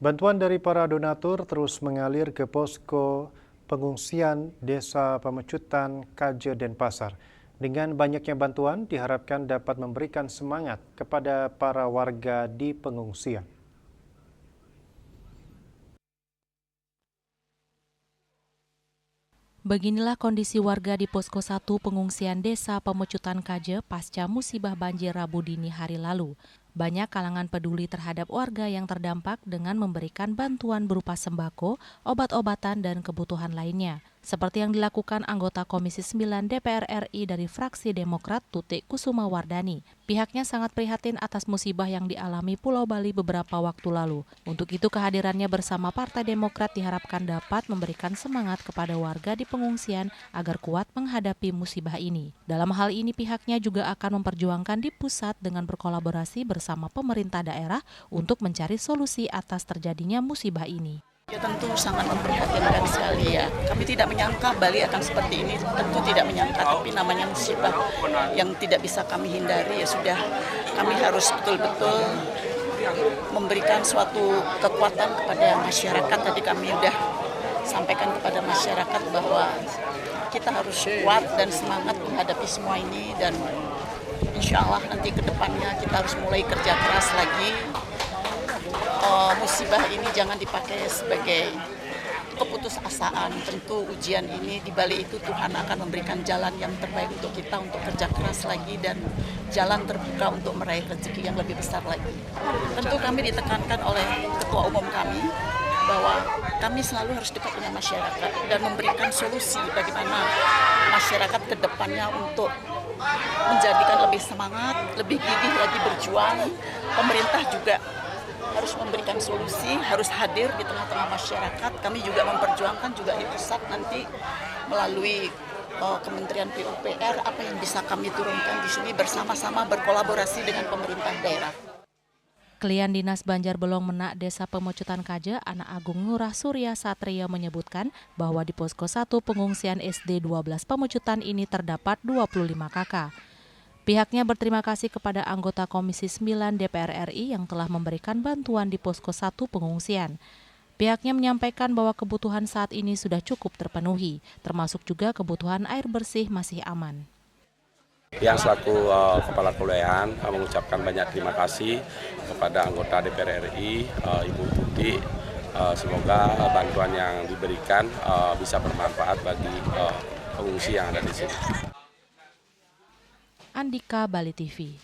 Bantuan dari para donatur terus mengalir ke posko pengungsian Desa Pemecutan, Kaje, Denpasar. Dengan banyaknya bantuan diharapkan dapat memberikan semangat kepada para warga di pengungsian. Beginilah kondisi warga di Posko 1 Pengungsian Desa Pemecutan Kaje pasca musibah banjir Rabu dini hari lalu. Banyak kalangan peduli terhadap warga yang terdampak dengan memberikan bantuan berupa sembako, obat-obatan, dan kebutuhan lainnya. Seperti yang dilakukan anggota Komisi 9 DPR RI dari fraksi Demokrat Tutik Kusuma Wardani. Pihaknya sangat prihatin atas musibah yang dialami Pulau Bali beberapa waktu lalu. Untuk itu kehadirannya bersama Partai Demokrat diharapkan dapat memberikan semangat kepada warga di pengungsian agar kuat menghadapi musibah ini. Dalam hal ini pihaknya juga akan memperjuangkan di pusat dengan berkolaborasi bersama pemerintah daerah untuk mencari solusi atas terjadinya musibah ini. Ya tentu sangat memprihatinkan sekali ya. Kami tidak menyangka Bali akan seperti ini, tentu tidak menyangka, tapi namanya musibah yang tidak bisa kami hindari ya sudah. Kami harus betul-betul memberikan suatu kekuatan kepada masyarakat. Tadi kami sudah sampaikan kepada masyarakat bahwa kita harus kuat dan semangat menghadapi semua ini dan insya Allah nanti ke depannya kita harus mulai kerja keras lagi. Musibah ini jangan dipakai sebagai keputusasaan. Tentu ujian ini di balik itu Tuhan akan memberikan jalan yang terbaik untuk kita untuk kerja keras lagi dan jalan terbuka untuk meraih rezeki yang lebih besar lagi. Tentu kami ditekankan oleh Ketua Umum kami bahwa kami selalu harus dekat dengan masyarakat dan memberikan solusi bagaimana masyarakat ke depannya untuk menjadikan lebih semangat, lebih gigih lagi berjuang. Pemerintah juga harus memberikan solusi, harus hadir di tengah-tengah masyarakat. Kami juga memperjuangkan juga di pusat nanti melalui Kementerian PUPR apa yang bisa kami turunkan di sini bersama-sama berkolaborasi dengan pemerintah daerah. Klien Dinas Banjarbelong Menak Desa Pemecutan Kaje, Anak Agung Ngurah Surya Satria menyebutkan bahwa di Posko 1 Pengungsian SD 12 Pemecutan ini terdapat 25 kakak. Pihaknya berterima kasih kepada anggota Komisi 9 DPR RI yang telah memberikan bantuan di Posko 1 Pengungsian. Pihaknya menyampaikan bahwa kebutuhan saat ini sudah cukup terpenuhi, termasuk juga kebutuhan air bersih masih aman. Yang selaku Kepala Kelurahan mengucapkan banyak terima kasih kepada anggota DPR RI, Ibu Tuti. Semoga bantuan yang diberikan bisa bermanfaat bagi pengungsi yang ada di sini. Andika, Bali TV.